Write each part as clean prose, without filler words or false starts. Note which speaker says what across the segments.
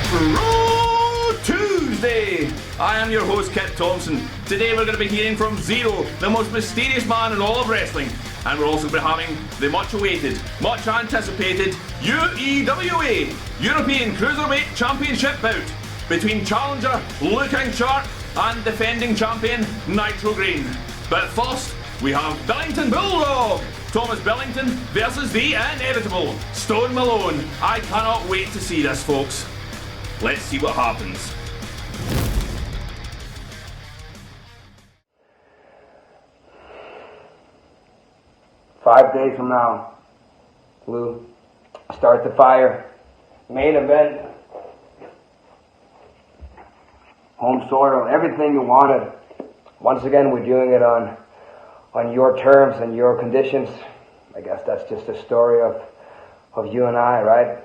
Speaker 1: Pro2sday. I am your host, Kit Thompson. Today we're going to be hearing from Zero, the most mysterious man in all of wrestling. And we're also be having the much awaited, much anticipated UEWA European Cruiserweight Championship bout between challenger Lukan and defending champion Nitro. But first, we have Billington Bulldog, Thomas Billington versus the inevitable Stone Malone. I cannot wait to see this, folks. Let's see what happens.
Speaker 2: Five days from now, Lou, start the fire. Main event. Home soil, everything you wanted. Once again, we're doing it on your terms and your conditions. I guess that's just a story of you and I, right?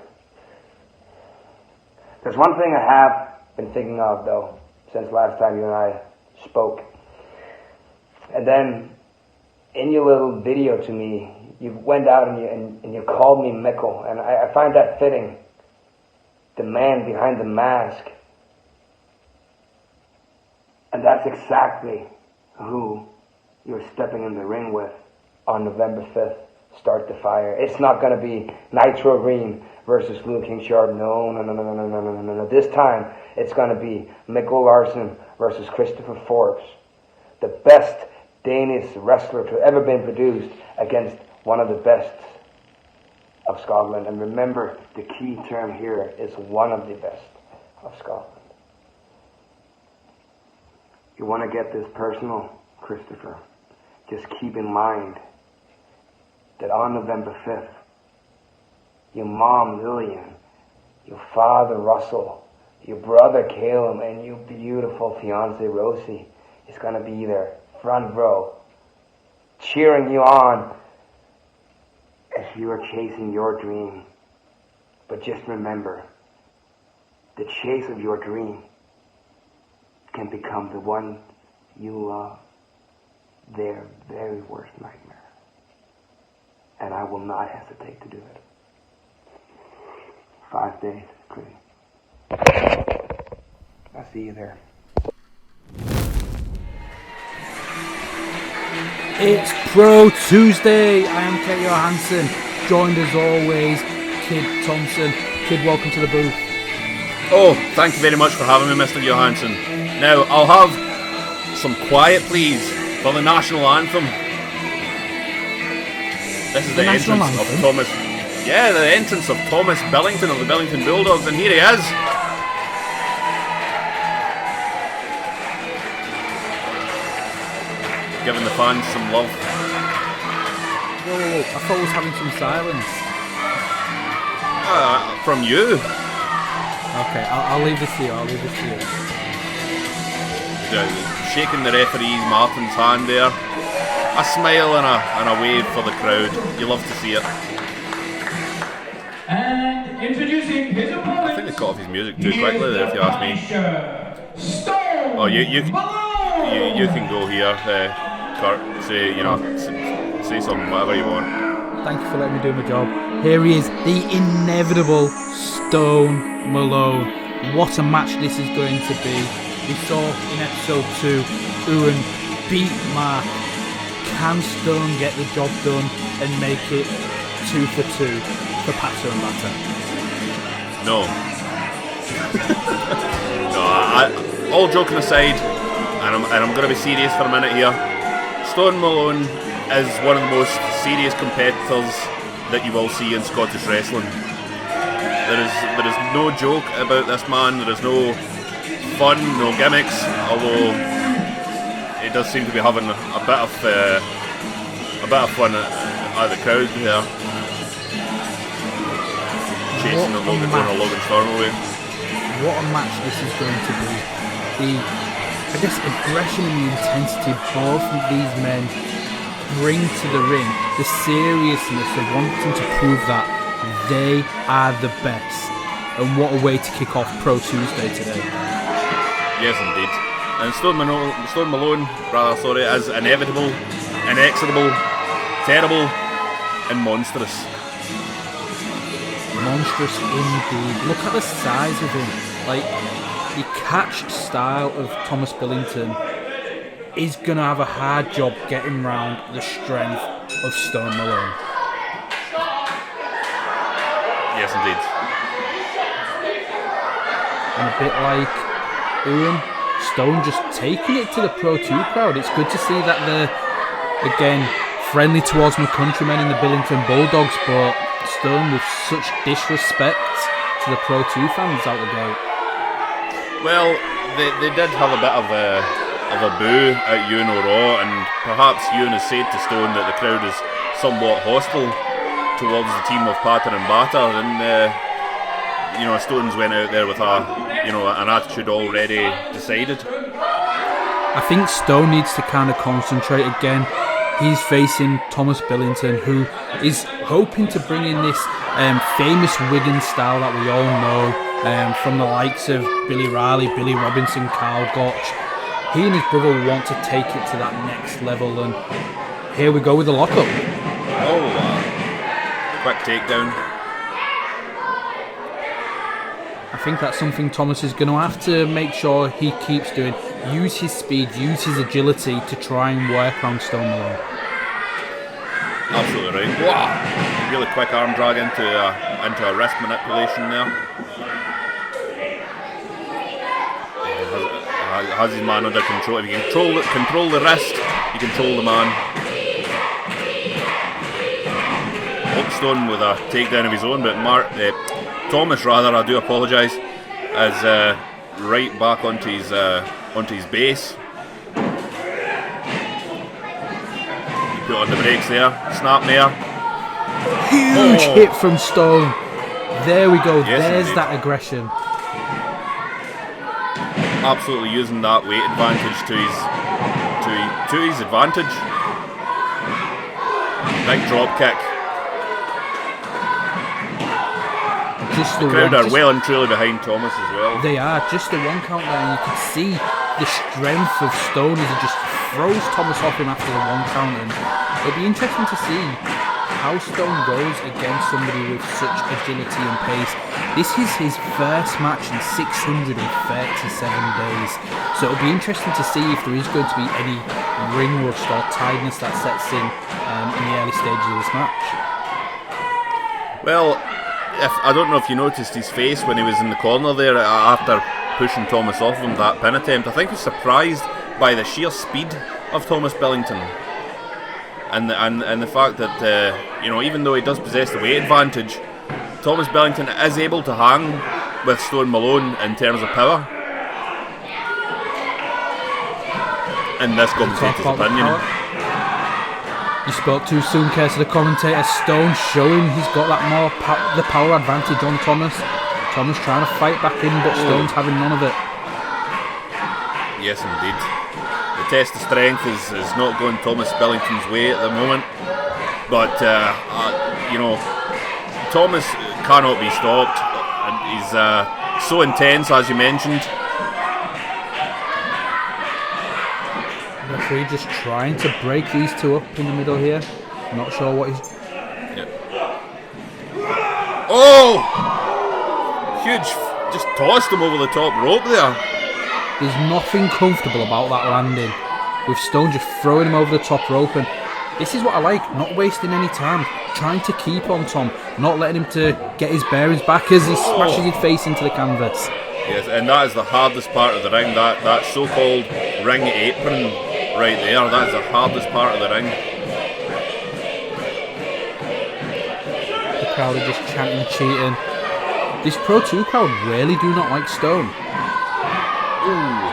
Speaker 2: There's one thing I have been thinking of, though, since last time you and I spoke. And then, in your little video to me, you went out and you called me Mickle, and I find that fitting. The man behind the mask. And that's exactly who you're stepping in the ring with on November 5th. Start the fire. It's not going to be Nitro versus Lukan. No. This time, it's going to be Mikkel Larsen versus Christopher Forbes. The best Danish wrestler to ever been produced against one of the best of Scotland. And remember, the key term here is one of the best of Scotland. You want to get this personal, Christopher? Just keep in mind that on November 5th, your mom, Lillian, your father, Russell, your brother, Caleb, and your beautiful fiancée, Rosie, is going to be there, front row, cheering you on as you are chasing your dream. But just remember, the chase of your dream can become the one you love, their very worst nightmare. And I will not hesitate to do it. 5 days, pretty. I'll see you there.
Speaker 3: It's Pro2sday. I am Kit Johansson, joined as always, Kid Thompson. Kid, welcome to the booth.
Speaker 4: Oh, thank you very much for having me, Mr. Johansson. Now, I'll have some quiet, please, for the national anthem. This is the entrance of Thomas. Yeah, the entrance of Thomas Billington of the Billington Bulldogs, and here he is. Giving the fans some love.
Speaker 3: Whoa, I thought I was having some silence.
Speaker 4: From you.
Speaker 3: Okay, I'll leave this to you,
Speaker 4: Shaking the referee Martin's hand there. A smile and a wave for the crowd. You love to see it.
Speaker 5: And introducing his opponent.
Speaker 4: I think they cut off his music too quickly there, if you ask me. Oh, you can go here, Kurt. Say something, whatever you want.
Speaker 3: Thank you for letting me do my job. Here he is, the inevitable Stone Malone. What a match this is going to be. We saw in episode 2, Owen beat Mark. Can Stone get the job done and make it 2 for 2 for Patter and Batter?
Speaker 4: No. No, all joking aside, and I'm going to be serious for a minute here, Stone Malone is one of the most serious competitors that you will see in Scottish wrestling. There is no joke about this man. There is no fun, no gimmicks. Although he does seem to be having a bit of fun at the crowd here, chasing a Logan Storm away.
Speaker 3: What a match this is going to be. The aggression and the intensity both of these men bring to the ring, the seriousness of wanting to prove that they are the best. And what a way to kick off Pro2sday today.
Speaker 4: Yes, indeed. And Stone Malone, is inevitable, inexorable, terrible, and monstrous.
Speaker 3: monstrous indeed. Look at the size of him. Like, the catch style of Thomas Billington is going to have a hard job getting round the strength of Stone Malone.
Speaker 4: Yes, indeed.
Speaker 3: And a bit like Owen, Stone just taking it to the Pro2 crowd. It's good to see that they're, again, friendly towards my countrymen in the Billington Bulldogs, but Stone with such disrespect to the Pro2 fans out the gate.
Speaker 4: Well, they did have a bit of a boo at Ewan O'Raw, and perhaps Ewan has said to Stone that the crowd is somewhat hostile towards the team of Patter and Batter, and Stones went out there with an attitude already decided.
Speaker 3: I think Stone needs to kind of concentrate again. He's facing Thomas Billington, who is hoping to bring in this famous Wigan style that we all know from the likes of Billy Riley, Billy Robinson, Carl Gotch. He and his brother want to take it to that next level, and here we go with the lockup.
Speaker 4: Quick takedown.
Speaker 3: I think that's something Thomas is going to have to make sure he keeps doing. Use his speed, use his agility to try and work around Stone Malone.
Speaker 4: Absolutely right. Wow! Really quick arm drag into a wrist manipulation there. Has his man under control. If you control the wrist, you control the man. Stone with a takedown of his own, but Thomas, I do apologise, is right back onto his base. He put on the brakes there, snap there.
Speaker 3: Huge hit from Stone. There we go.
Speaker 4: Yes,
Speaker 3: there's
Speaker 4: indeed.
Speaker 3: that aggression.
Speaker 4: Absolutely using that weight advantage to his advantage. Big drop kick. The crowd are well and truly behind Thomas as well.
Speaker 3: They are. Just the one count there, and you can see the strength of Stone as he just throws Thomas off him after the one count. And it'll be interesting to see how Stone goes against somebody with such agility and pace. This is his first match in 637 days. So it'll be interesting to see if there is going to be any ring rust or tiredness that sets in the early stages of this match.
Speaker 4: Well, I don't know if you noticed his face when he was in the corner there after pushing Thomas off him, that pin attempt. I think he was surprised by the sheer speed of Thomas Billington, and the fact that even though he does possess the weight advantage, Thomas Billington is able to hang with Stone Malone in terms of power. In this commentator's opinion.
Speaker 3: You spoke too soon, care to the commentator. Stone showing he's got that the power advantage on Thomas. Thomas trying to fight back in, but Stone's having none of it.
Speaker 4: Yes, indeed. The test of strength is not going Thomas Billington's way at the moment. But, Thomas cannot be stopped. He's so intense, as you mentioned.
Speaker 3: Referee just trying to break these two up in the middle here. Not sure what he's...
Speaker 4: Yep. Oh! Huge, just tossed him over the top rope there.
Speaker 3: There's nothing comfortable about that landing, with Stone just throwing him over the top rope. And this is what I like, not wasting any time, trying to keep on Tom, not letting him to get his bearings back as he smashes his face into the canvas.
Speaker 4: Yes, and that is the hardest part of the ring, that so-called ring apron right there. That is the hardest part of the ring.
Speaker 3: The crowd are just chanting, cheating. This Pro2 crowd really do not like Stone.
Speaker 4: Ooh.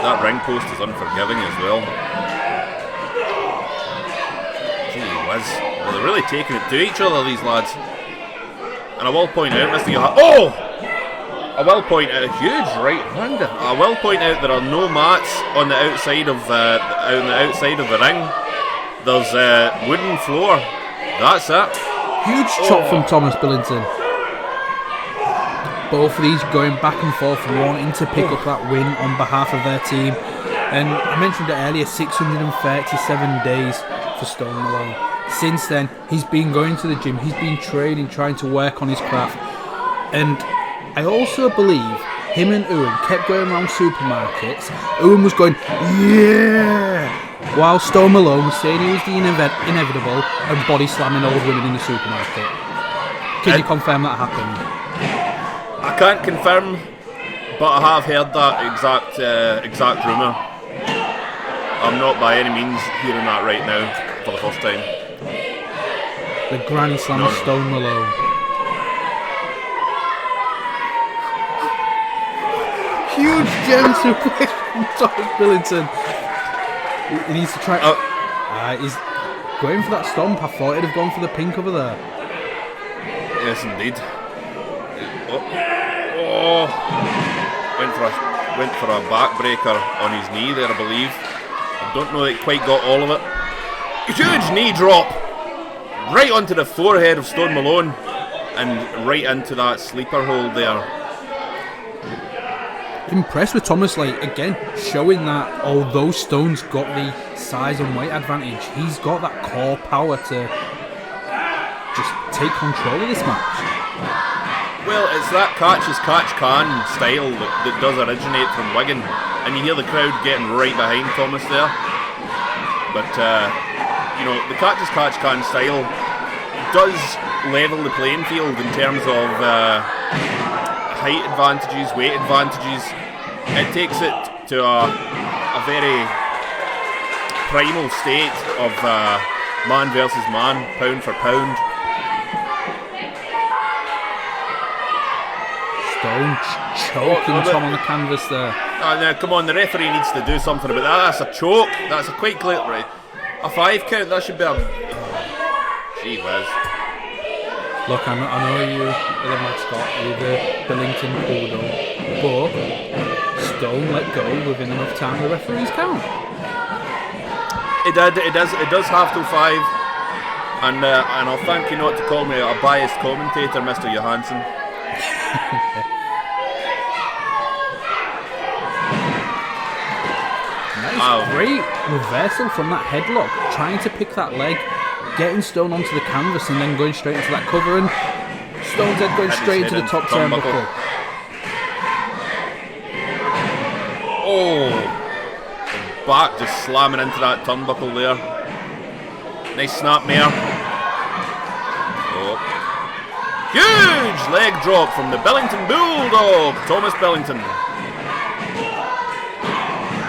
Speaker 4: That ring post is unforgiving as well. Gee whiz. Well, they're really taking it to each other, these lads. And I will point out, Mr. I will point out a huge right hand. I will point out there are no mats on the outside of the ring. There's a wooden floor. That's it.
Speaker 3: Huge chop from Thomas Billington. Both of these going back and forth, wanting to pick up that win on behalf of their team. And I mentioned it earlier, 637 days for Stone Malone. since then, he's been going to the gym, he's been training, trying to work on his craft. And I also believe him and Owen kept going around supermarkets. Owen was going, yeah! While Stone Malone was saying he was the inevitable and body slamming old women in the supermarket. Can you confirm that happened?
Speaker 4: I can't confirm, but I have heard that exact rumour. I'm not by any means hearing that right now for the first time.
Speaker 3: The Granny Slam of Stone Malone. Huge gem suplex from Thomas Billington. He needs to try. He's going for that stomp. I thought he'd have gone for the pink over there.
Speaker 4: Yes, indeed. Went for a backbreaker on his knee there, I believe. I don't know that he quite got all of it. Huge knee drop right onto the forehead of Stone Malone and right into that sleeper hold there.
Speaker 3: Impressed with Thomas, again, showing that although Stone's got the size and weight advantage, he's got that core power to just take control of this match.
Speaker 4: Well, it's that catch as catch can style that does originate from Wigan, and you hear the crowd getting right behind Thomas there. But, the catch as catch can style does level the playing field in terms of height advantages, weight advantages. It takes it to a very primal state of man versus man, pound for pound.
Speaker 3: Stone choking Tom on the canvas there.
Speaker 4: Now, come on, the referee needs to do something about that. That's a choke. That's a quite clear, right? A 5 count, that should be a... Gee whiz.
Speaker 3: Look, I know you are the mascot, you're the Billington Poodle, but Stone let go within enough time the referees count.
Speaker 4: It does have till 5, and I'll thank you not to call me a biased commentator, Mr. Johansson.
Speaker 3: Nice, great reversal from that headlock, trying to pick that leg, getting Stone onto the canvas and then going straight into that cover, and Stone's head going straight into the top turnbuckle.
Speaker 4: Oh, back just slamming into that turnbuckle there. Nice snapmare. Oh, huge leg drop from the Billington Bulldog, Thomas Billington.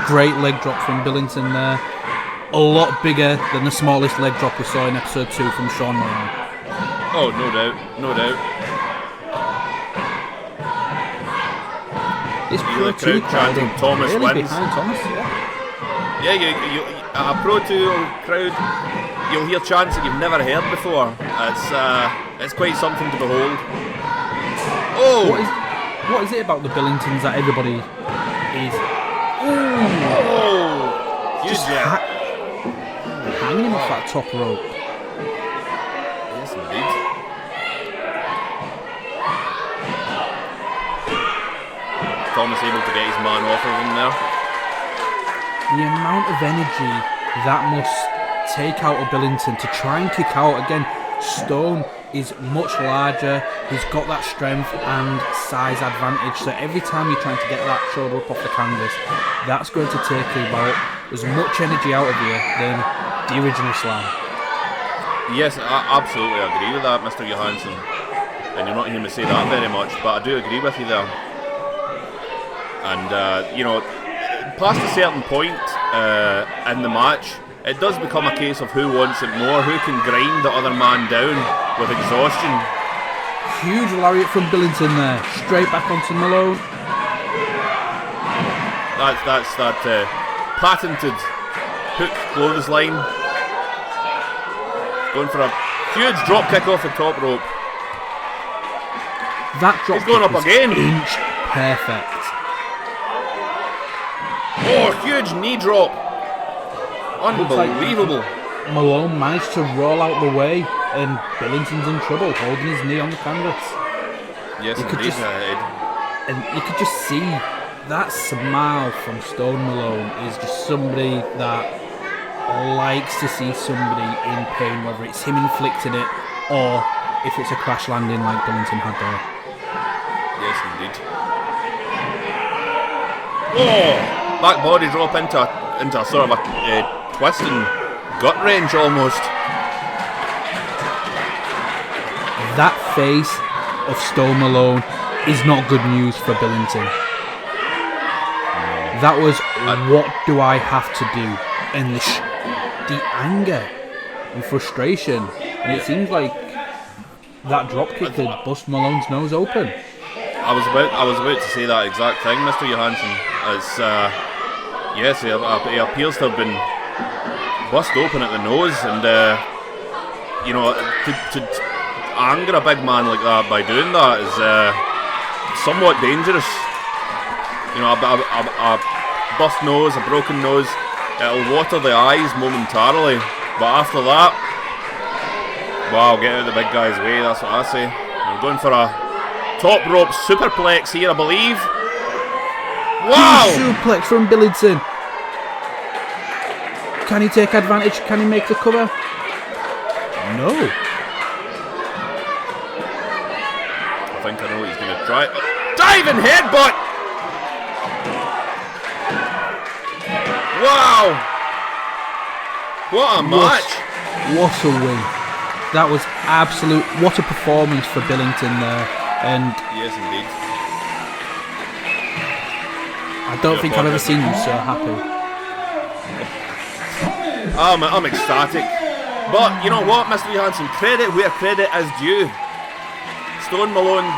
Speaker 3: Great leg drop from Billington there. A lot bigger than the smallest leg drop we saw in episode 2 from Sean Malone.
Speaker 4: Oh, no doubt, no doubt.
Speaker 3: This Pro2 crowd
Speaker 4: chanting Thomas
Speaker 3: really
Speaker 4: wins.
Speaker 3: Behind Thomas,
Speaker 4: Yeah, you a Pro2 crowd, you'll hear chants that you've never heard before. It's quite something to behold. Oh!
Speaker 3: What is it about the Billingtons that everybody is?
Speaker 4: Oh!
Speaker 3: Just hanging him off that top rope.
Speaker 4: Yes, indeed. Thomas able to get his man off of him there.
Speaker 3: The amount of energy that must take out of Billington to try and kick out again. Stone is much larger, he's got that strength and size advantage, so every time you're trying to get that shoulder up off the canvas, that's going to take about as much energy out of you than the original slam.
Speaker 4: Yes, I absolutely agree with that, Mr. Johansson. And you're not hearing me say that very much, but I do agree with you there. And, past a certain point in the match, it does become a case of who wants it more, who can grind the other man down with exhaustion.
Speaker 3: Huge lariat from Billington there, straight back onto Malone.
Speaker 4: That's that patented hook clothesline. Going for a huge drop kick off the top rope.
Speaker 3: That drop
Speaker 4: He's going
Speaker 3: kick
Speaker 4: up again.
Speaker 3: Inch perfect.
Speaker 4: Oh, huge knee drop. Unbelievable.
Speaker 3: Malone managed to roll out the way and Billington's in trouble, holding his knee on the canvas.
Speaker 4: Yes,
Speaker 3: indeed. And you could just see that smile from Stone Malone is just somebody that likes to see somebody in pain, whether it's him inflicting it or if it's a crash landing like Billington had there.
Speaker 4: Yes, indeed. Oh! Back body drop into sort of a twist and gut range almost.
Speaker 3: That face of Stone Malone is not good news for Billington. That was what do I have to do, and the anger and frustration, and it seems like that dropkick had bust Malone's nose open.
Speaker 4: I was about to say that exact thing, Mr. Johansson. As yes, he appears to have been bust open at the nose, and you know, to anger a big man like that by doing that is somewhat dangerous. You know, a bust nose, a broken nose, it'll water the eyes momentarily, but after that, wow, get out of the big guy's way, that's what I say. We're going for a top rope superplex here, I believe. Wow!
Speaker 3: Suplex from Billington. Can he take advantage? Can he make the cover? No.
Speaker 4: I think I know what he's going to try. Diving headbutt! Wow! What a match!
Speaker 3: What a win. That was absolute. What a performance for Billington there. And
Speaker 4: yes, indeed.
Speaker 3: I don't think I've ever seen him so happy.
Speaker 4: I'm ecstatic. But you know what, Mr. Johansson? Credit where credit is due. Stone Malone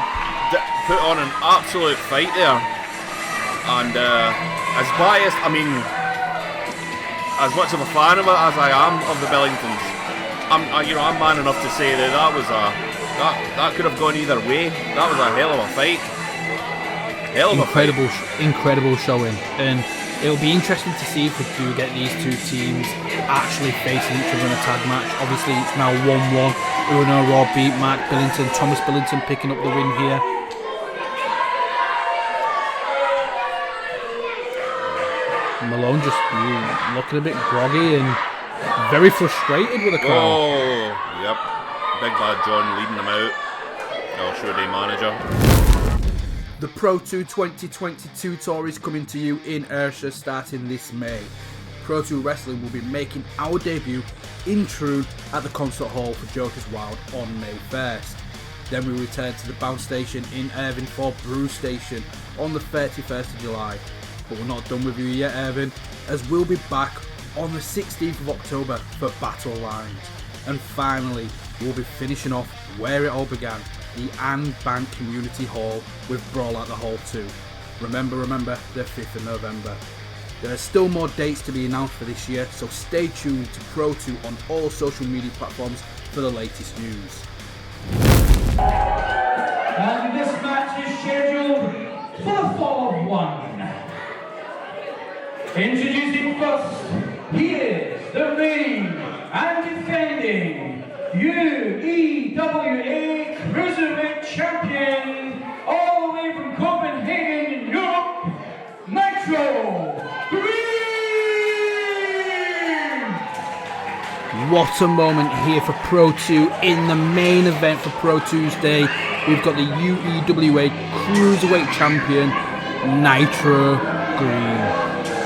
Speaker 4: put on an absolute fight there. And as biased, I mean, as much of a fan of it as I am of the Billingtons, I'm man enough to say that that could have gone either way. That was a hell of a fight.
Speaker 3: Incredible showing, and it'll be interesting to see if we do get these two teams actually facing each other in a tag match. Obviously, it's now 1-1. Uno Raw beat Mark Billington. Thomas Billington picking up the win here. Malone just looking a bit groggy and very frustrated with the crowd.
Speaker 4: Oh, yep. Big Bad John leading them out. Ayrshire Day manager.
Speaker 3: The Pro2 2022 tour is coming to you in Ayrshire starting this May. Pro2 Wrestling will be making our debut in Troon at the Concert Hall for Jokers Wild on May 1st. Then we return to the Bounce Station in Irvine for Brew Station on the 31st of July. But we're not done with you yet, Irvine, as we'll be back on the 16th of October for Battle Lines. And finally, we'll be finishing off where it all began, the Anne Bank Community Hall with Brawl at the Hall 2. Remember, the 5th of November. There are still more dates to be announced for this year, so stay tuned to Pro2 on all social media platforms for the latest news.
Speaker 5: And this match is scheduled for the fall of one. Introducing first, he is the reigning and defending UEWA Cruiserweight Champion, all the way from Copenhagen, Europe, Nitro.
Speaker 3: What a moment here for Pro2 in the main event for Pro2sday. We've got the UEWA Cruiserweight Champion, Nitro Green.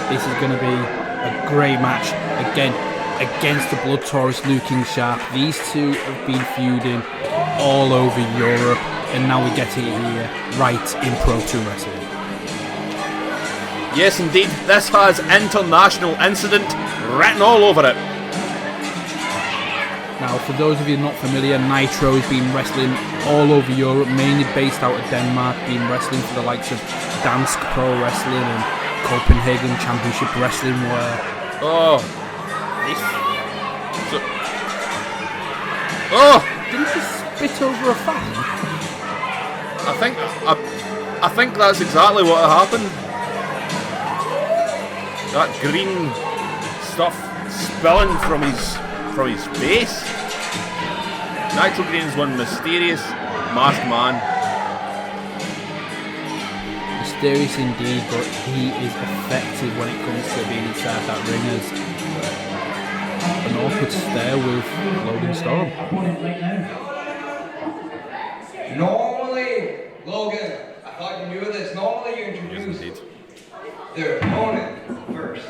Speaker 3: This is going to be a great match again against the Blood Taurus Lukan Sharp. These two have been feuding all over Europe, and now we get it here right in Pro2 Wrestling.
Speaker 4: Yes, indeed. This has international incident written all over it.
Speaker 3: Now, for those of you not familiar, Nitro has been wrestling all over Europe, mainly based out of Denmark, been wrestling for the likes of Dansk Pro Wrestling and Copenhagen Championship Wrestling, where... Didn't you spit over a fan?
Speaker 4: I think that's exactly what happened. That green stuff spilling from his face. Nitro Green's one mysterious masked man.
Speaker 3: Mysterious indeed, but he is effective when it comes to being inside that ring. an awkward stare with Logan Storm.
Speaker 5: Opponent right now.
Speaker 2: Normally, Logan, I thought you knew this. Normally you introduce their opponent first.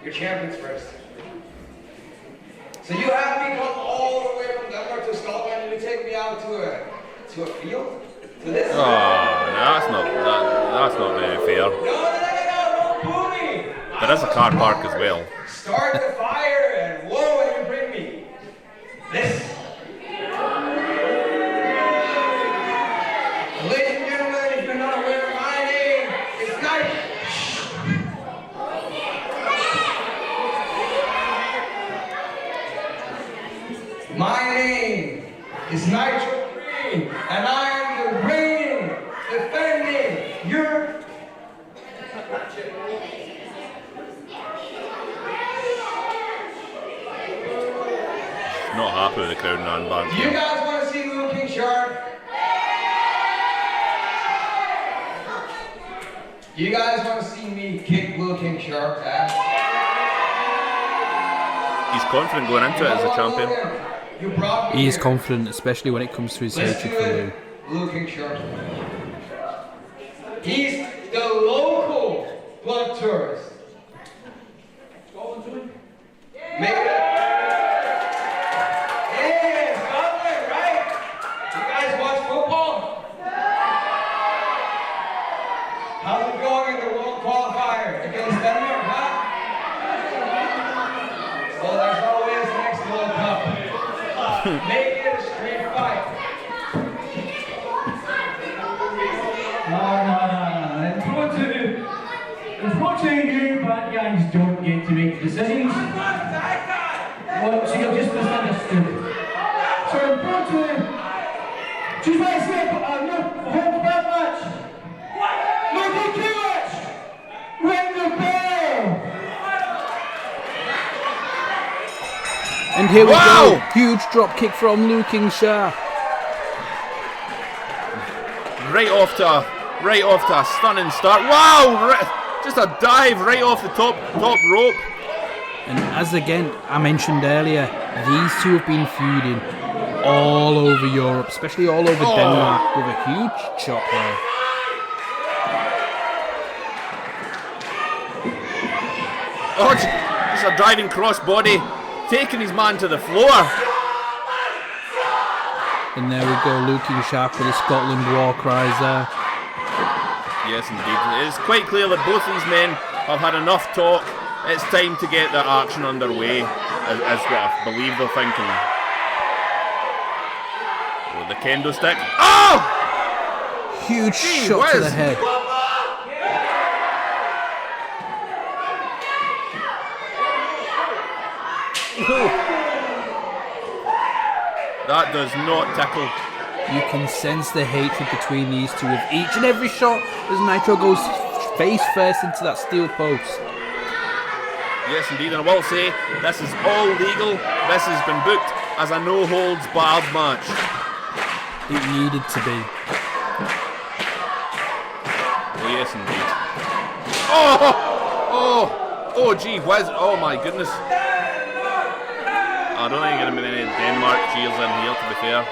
Speaker 2: Your champions first. So you have me come all the way from Denmark to Scotland and you take me out to a field? To this?
Speaker 4: Oh, no, that's not very fair.
Speaker 2: No, don't boo me.
Speaker 4: There is a car park as well.
Speaker 2: Start the fire and whoa, when you bring me this. Ladies and gentlemen, if you're not aware, my name is Nitro. My name is Nitro Green, and I am the reigning, defending your.
Speaker 4: Not happy with the crowd and armband.
Speaker 2: You guys want to see Lukan Sharp? You guys want to see me kick Lukan Sharp's ass?
Speaker 4: He's confident going into it as a champion.
Speaker 3: He is confident, especially when it comes to his hatred for Lou.
Speaker 2: Lukan Sharp. He's the local blood tourist. Make it. Yeah, Scotland, right? You guys watch football? How's it going in the World Qualifier against Denmark, huh? Well, there's always the next World Cup. Make it a straight fight.
Speaker 5: No. In Pro2, you bad guys don't get to make decisions. Well, so you're just misunderstood. So in Pro2, choose what I say, no hold back match. No DQ match. Ring the bell.
Speaker 3: And here we
Speaker 4: Wow!
Speaker 3: go. Huge drop kick from Lukan Sharp.
Speaker 4: Right off to a stunning start. Wow! Just a dive right off the top rope.
Speaker 3: And as again I mentioned earlier, these two have been feuding all over Europe, especially all over Denmark, with a huge chop there.
Speaker 4: Oh, just a driving crossbody, taking his man to the floor.
Speaker 3: And there we go, Lukan Sharp with the Scotland war cries there.
Speaker 4: Yes, indeed. It is quite clear that both these men have had enough talk. It's time to get their action underway, is what I believe they're thinking. With the kendo stick. Oh!
Speaker 3: Huge
Speaker 4: Gee
Speaker 3: shot to
Speaker 4: whiz.
Speaker 3: the head.
Speaker 4: That does not tickle.
Speaker 3: You can sense the hatred between these two with each and every shot as Nitro goes face first into that steel post.
Speaker 4: Yes, indeed, and I will say, this is all legal. This has been booked as a no-holds-barred match.
Speaker 3: It needed to be.
Speaker 4: Oh, yes, indeed. Oh, gee whiz. Oh, my goodness. I don't think you're going to be any Denmark cheers in here, to be fair.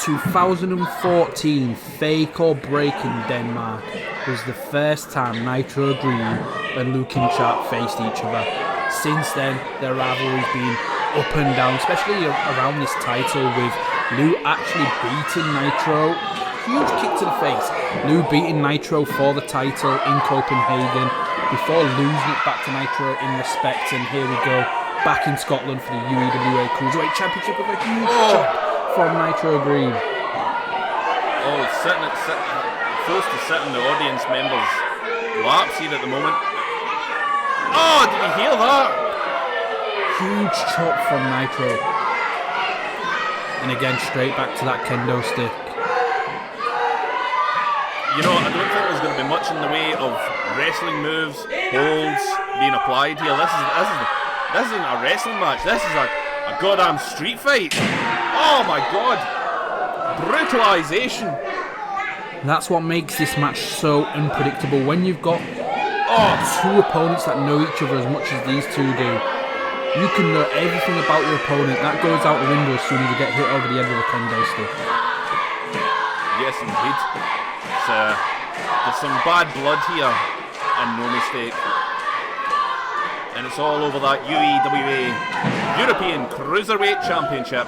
Speaker 3: 2014 Fake or Break in Denmark was the first time Nitro Green and Lukan Sharp faced each other. Since then, their rivalry's been up and down, especially around this title, with Lou actually beating Nitro. Huge kick to the face. Lou beating Nitro for the title in Copenhagen before losing it back to Nitro in respect. And here we go, back in Scotland for the UEWA Cruiserweight Championship with a huge chop from Nitro Green.
Speaker 4: Oh, close to sitting the audience members' laps here at the moment. Oh, did you hear that?
Speaker 3: Huge chop from Nitro. And again, straight back to that kendo stick.
Speaker 4: You know, I don't think there's going to be much in the way of wrestling moves, holds being applied here. This isn't a wrestling match. This is a goddamn street fight. Oh my god. Brutalization.
Speaker 3: That's what makes this match so unpredictable. When you've got two opponents that know each other as much as these two do. You can know everything about your opponent. That goes out the window as soon as you get hit over the head with a kendo stick.
Speaker 4: Yes, indeed. There's some bad blood here, and no mistake. And it's all over that UEWA European Cruiserweight Championship.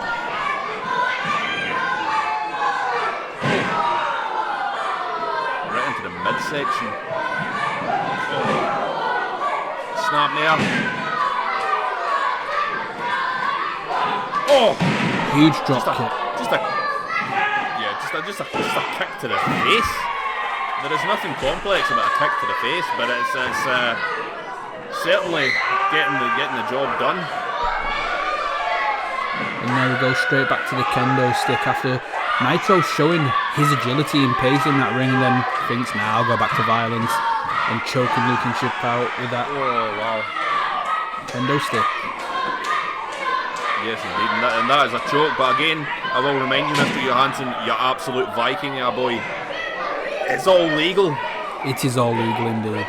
Speaker 4: Right into the midsection. Snap there. Oh!
Speaker 3: Huge drop kick.
Speaker 4: Just a kick to the face. There is nothing complex about a kick to the face, but it's certainly getting the job done.
Speaker 3: And now we go straight back to the kendo stick after Nitro showing his agility and pace in that ring, and then thinks, nah, I'll go back to violence, and choking Lukan out with that kendo stick.
Speaker 4: Yes, indeed, and that is a choke. But again, I will remind you, Mr. Johansson, you absolute Viking, yeah, boy. It's all legal.
Speaker 3: It is all legal indeed.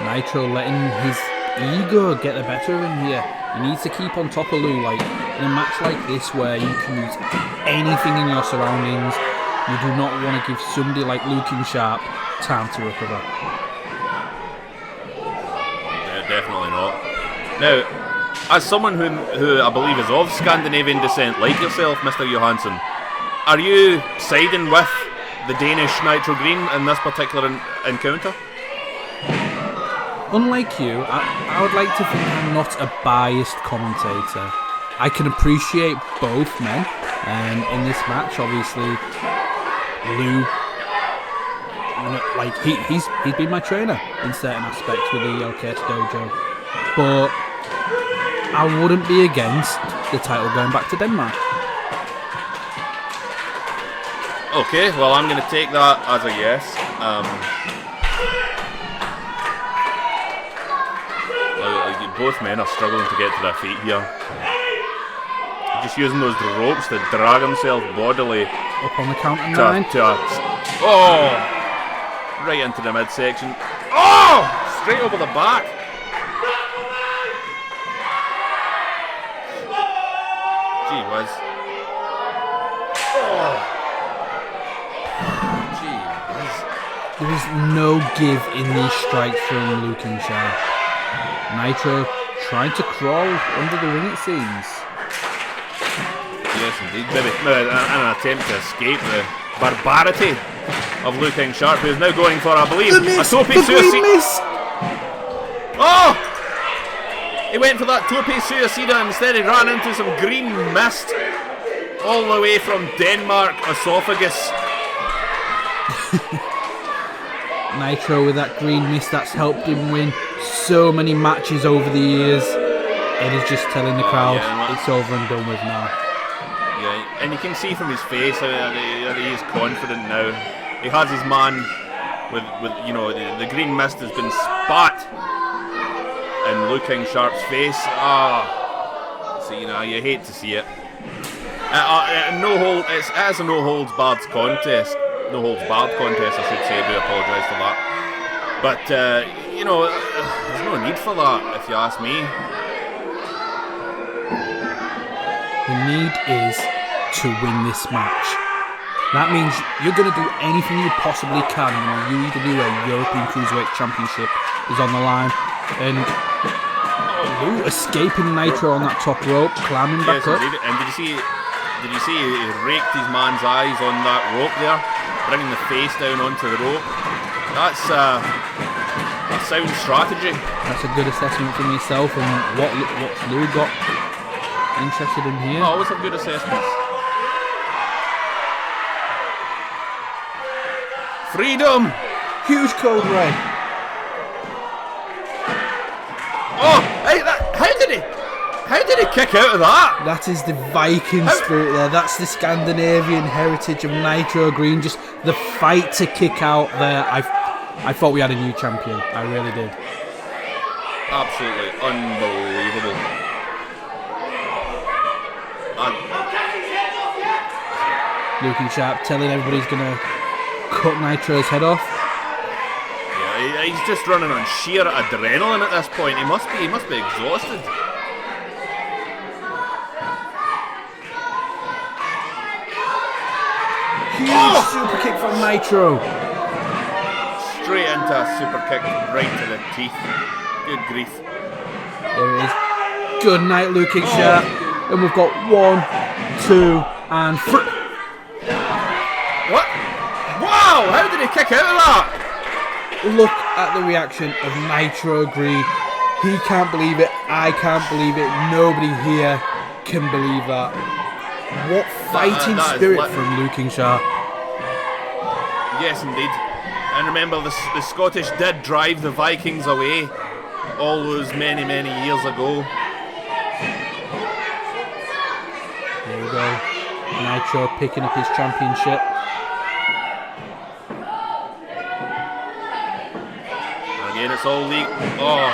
Speaker 3: Nitro letting his ego get the better of him here. He needs to keep on top of Lou, like in a match like this where you can use anything in your surroundings. You do not want to give somebody like Lukan time to recover.
Speaker 4: Yeah, definitely not. Now, as someone who I believe is of Scandinavian descent, like yourself, Mr. Johansson, are you siding with the Danish Nitro Green in this particular encounter?
Speaker 3: Unlike you, I would like to think I'm not a biased commentator. I can appreciate both men in this match. Obviously, Lou, like he's been my trainer in certain aspects with the El Curtis Dojo, but I wouldn't be against the title going back to Denmark.
Speaker 4: Okay, well I'm going to take that as a yes. Both men are struggling to get to their feet here. Just using those ropes to drag himself bodily.
Speaker 3: Up on the count of 9.
Speaker 4: Right into the midsection. Oh! Straight over the back. Gee whiz. Gee whiz.
Speaker 3: There is no give in these strikes from Lukan. Nitro trying to crawl under the ring, it seems.
Speaker 4: Yes, indeed. Maybe an attempt to escape the barbarity of Lukan Sharp, who is now going for, I believe, a tope suicida. Oh! He went for that tope suicida and instead he ran into some green mist all the way from Denmark esophagus.
Speaker 3: Nitro with that green mist that's helped him win so many matches over the years. It is just telling the crowd it's over and done with now.
Speaker 4: Yeah, and you can see from his face that he is confident now. He has his man with you know, the green mist has been spat in Lukan Sharp's face. So you know, you hate to see it. It's as a no holds barred contest. No holds barred contest, I should say. I do apologise for that. But you know, there's no need for that, if you ask me.
Speaker 3: The need is to win this match. That means you're going to do anything you possibly can when the UEWA European Cruiserweight Championship is on the line. And Lou escaping Nitro on that top rope, climbing back up.
Speaker 4: Indeed. And did you see he raked his man's eyes on that rope there, bringing the face down onto the rope? That's a sound strategy. That's
Speaker 3: a good assessment from yourself, and what's Lou got interested in here?
Speaker 4: Always have good assessments. Freedom!
Speaker 3: Huge code red.
Speaker 4: Oh, hey, how did he kick out of that?
Speaker 3: That is the Viking spirit there. That's the Scandinavian heritage of Nitro Green. Just the fight to kick out there. I thought we had a new champion. I really did.
Speaker 4: Absolutely unbelievable.
Speaker 3: Lukan Sharp telling everybody he's going to cut Nitro's head off.
Speaker 4: Yeah, he's just running on sheer adrenaline at this point. He must be exhausted.
Speaker 3: Huge super kick from Nitro.
Speaker 4: Straight into a super kick right to the teeth. Good grief.
Speaker 3: There it is. Good night, Lukan Sharp. And we've got 1, 2, and 3.
Speaker 4: What? Wow! How did he kick out of that?
Speaker 3: Look at the reaction of Nitro Green. He can't believe it. I can't believe it. Nobody here can believe that. What fighting spirit from Lukan Sharp.
Speaker 4: Yes, indeed. And remember, the Scottish did drive the Vikings away all those many years ago.
Speaker 3: There we go. Nitro picking up his championship.
Speaker 4: Again, it's all league. Oh,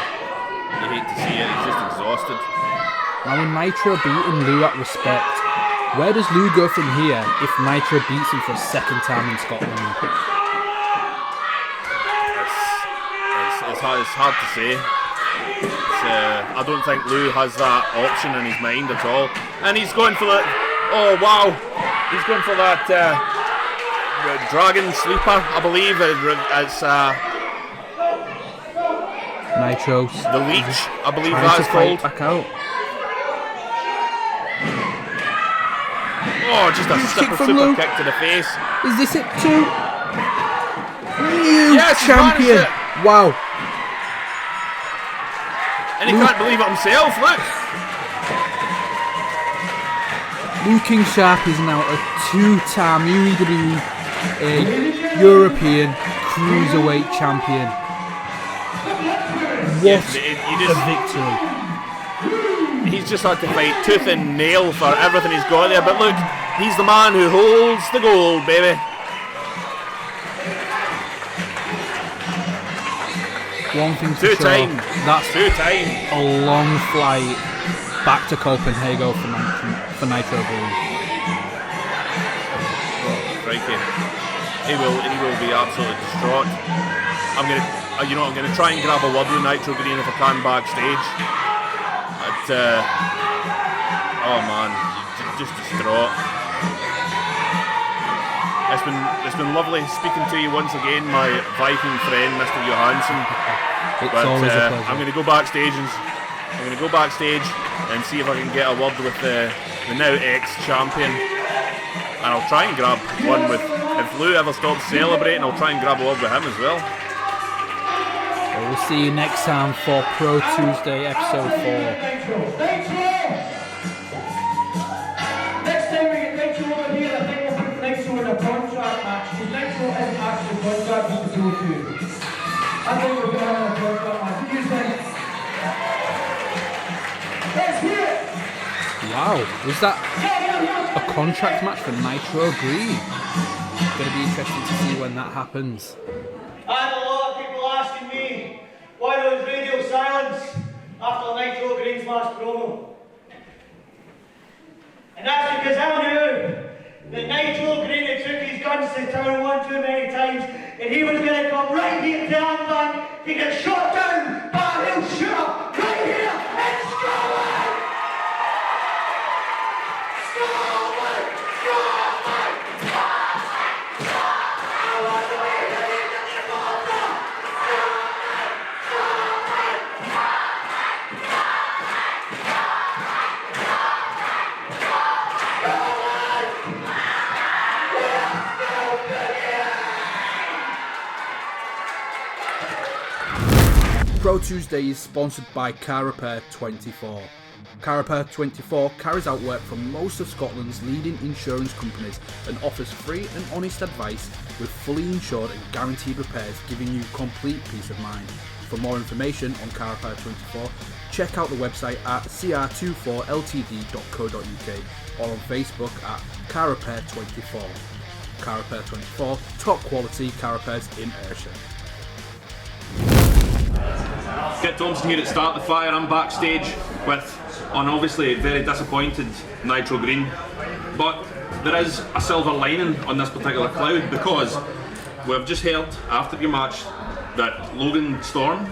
Speaker 4: you hate to see it. He's just exhausted.
Speaker 3: Now, when Nitro beating Lou at Respect, where does Lou go from here if Nitro beats him for a second time in Scotland?
Speaker 4: It's hard to say. I don't think Lou has that option in his mind at all. And he's going for the... Oh, wow. He's going for that Dragon Sleeper, I believe. It's...
Speaker 3: Nitro's
Speaker 4: the Leech, I believe
Speaker 3: trying
Speaker 4: that's
Speaker 3: to fight
Speaker 4: called.
Speaker 3: back out.
Speaker 4: Oh, just a super
Speaker 3: Lou.
Speaker 4: kick to the face.
Speaker 3: Is this it too? New
Speaker 4: Yes, he
Speaker 3: champion!
Speaker 4: managed it.
Speaker 3: Wow.
Speaker 4: And he can't believe it himself, look.
Speaker 3: Lukan Sharp is now a 2-time WWE European Cruiserweight champion. What a victory.
Speaker 4: He's just had to fight tooth and nail for everything he's got there, but look, he's the man who holds the gold, baby.
Speaker 3: One thing for sure, that's
Speaker 4: Two-time.
Speaker 3: a long flight back to Copenhagen for Nitro Green.
Speaker 4: Crikey. He will be absolutely distraught. I'm gonna try and grab a word with Nitro Green if I can backstage. Oh man, just distraught. It's been lovely speaking to you once again, my Viking friend, Mr. Johansson.
Speaker 3: It's always a pleasure.
Speaker 4: I'm going to go backstage and see if I can get a word with the now ex-champion, and I'll try and grab one with. If Lou ever stops celebrating, I'll try and grab a word with him as well.
Speaker 3: Well, we'll see you next time for Pro2sday episode 4.
Speaker 5: Next time we get Nitro over here, I think we'll put Nitro in a contract match, because Nitro isn't actually contracted to Pro2. I think we're going to have a contract match. What do you think? Let's hear it!
Speaker 3: Wow, was that a contract match for Nitro Green? It's going to be interesting to see when that happens.
Speaker 5: I had a lot of people asking me why there was radio silence after Nitro Green's last promo. And that's because I knew that Nitro Green had took his guns to town one too many times, and he was going to come right here to Ambank to get shot down by a real shooter right here in Scotland! Scotland! Scotland! I want to be the leader of the border!
Speaker 3: Pro2sday is sponsored by Car Repair 24. Car Repair 24 carries out work from most of Scotland's leading insurance companies and offers free and honest advice with fully insured and guaranteed repairs, giving you complete peace of mind. For more information on Car Repair 24, check out the website at cr24ltd.co.uk or on Facebook at Car Repair 24. Car Repair 24, top quality car repairs in Ayrshire.
Speaker 1: Kit Thompson here at Start the Fire. I'm backstage with an obviously very disappointed Nitro Green, but there is a silver lining on this particular cloud, because we've just heard after your match that Logan Storm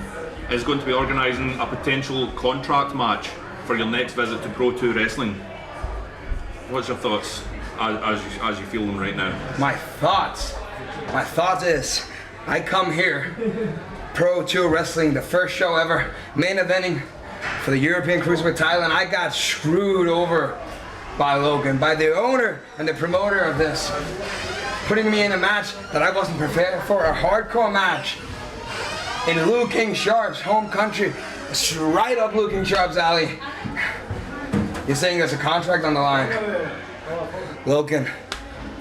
Speaker 1: is going to be organising a potential contract match for your next visit to Pro2 Wrestling. What's your thoughts as you feel them right now?
Speaker 2: My thoughts is, I come here, Pro2 Wrestling, the first show ever, main eventing for the European Cruiserweight title, and I got screwed over by Logan, by the owner and the promoter of this, putting me in a match that I wasn't prepared for, a hardcore match in Lukan Sharp's home country. It's right up Lukan Sharp's alley. You're saying there's a contract on the line. Logan,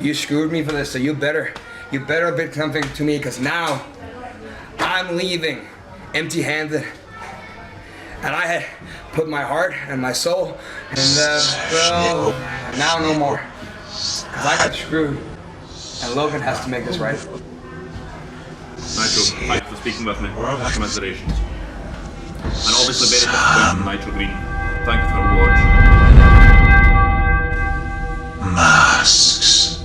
Speaker 2: you screwed me for this, so you better bid something to me, because now I'm leaving empty-handed. And I had put my heart and my soul, and well, now no more. Because I got screwed, and Logan has to make this right.
Speaker 1: Nitro, thanks for speaking with me. Commiserations. And obviously very disappointing, Nitro Green. Thank you for the watch.
Speaker 6: Masks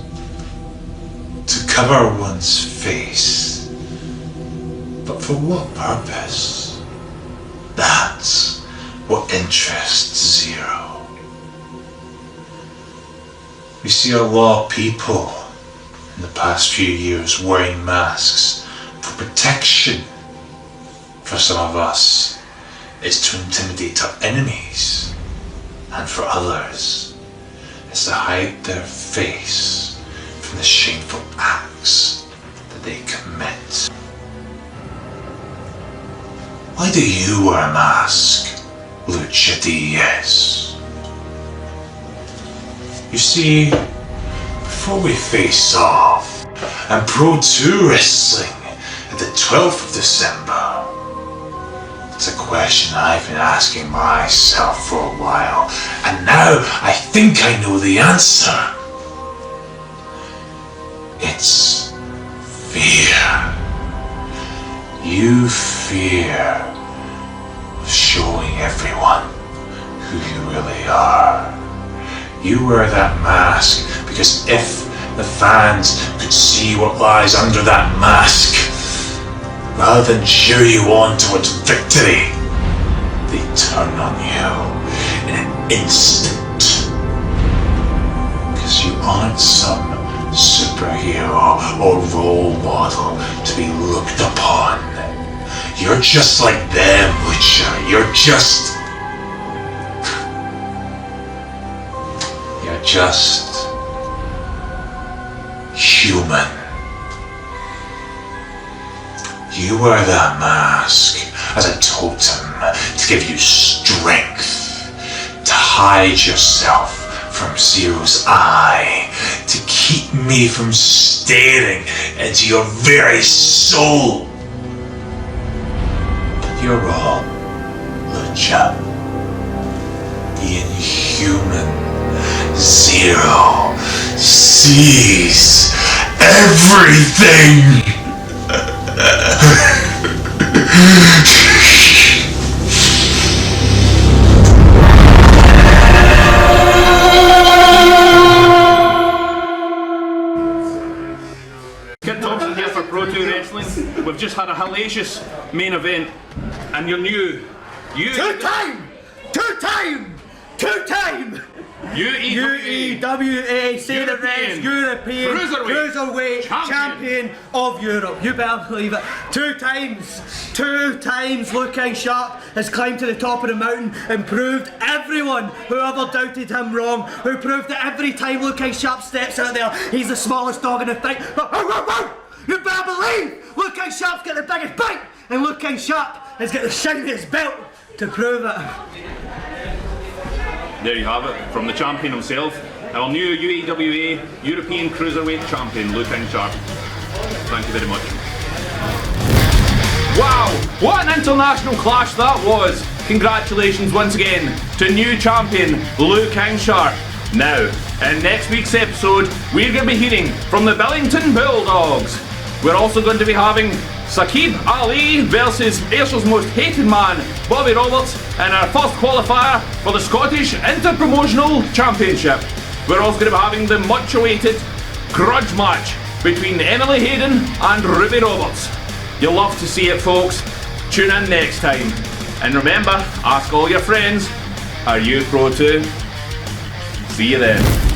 Speaker 6: to cover one's face, but for what purpose? That's what interests Zero. We see a lot of people in the past few years wearing masks for protection. For some of us, it's to intimidate our enemies, and for others, it's to hide their face from the shameful acts that they commit. Why do you wear a mask, Lucha DS? You see, before we face off and Pro2 Wrestling at the 12th of December, it's a question I've been asking myself for a while, and now I think I know the answer. It's fear. You fear showing everyone who you really are. You wear that mask because if the fans could see what lies under that mask, rather than cheer you on towards victory, they turn on you in an instant. Because you aren't some superhero or role model to be looked upon. You're just like them, Lucha. You're just human. You wear that mask as a totem to give you strength, to hide yourself from Zero's eye, to keep me from staring into your very soul. But you're wrong, Lucha. The inhuman Zero sees everything.
Speaker 1: Kit Thompson here for Pro2 Wrestling. We've just had a hellacious main event, and you're new.
Speaker 3: Two-time!
Speaker 1: UEWA
Speaker 3: say the rest, European Cruiserweight Champion of Europe. You better believe it. Two times Lukan Sharp has climbed to the top of the mountain and proved everyone who ever doubted him wrong, who proved that every time Lukan Sharp steps out there, he's the smallest dog in the fight. You better believe Lukan Sharp's got the biggest bite, and Lukan Sharp has got the shiniest belt to prove it.
Speaker 1: There you have it, from the champion himself, our new UEWA European Cruiserweight Champion, Lukan Sharp. Thank you very much. Wow, what an international clash that was! Congratulations once again to new champion, Lukan Sharp. Now, in next week's episode, we're going to be hearing from the Billington Bulldogs. We're also going to be having Saqib Ali versus Ayrshires most hated man, Bobby Roberts, in our first qualifier for the Scottish Interpromotional Championship. We're also going to be having the much awaited grudge match between Emily Hayden and Ruby Roberts. You'll love to see it, folks. Tune in next time. And remember, ask all your friends, are you Pro 2? See you then.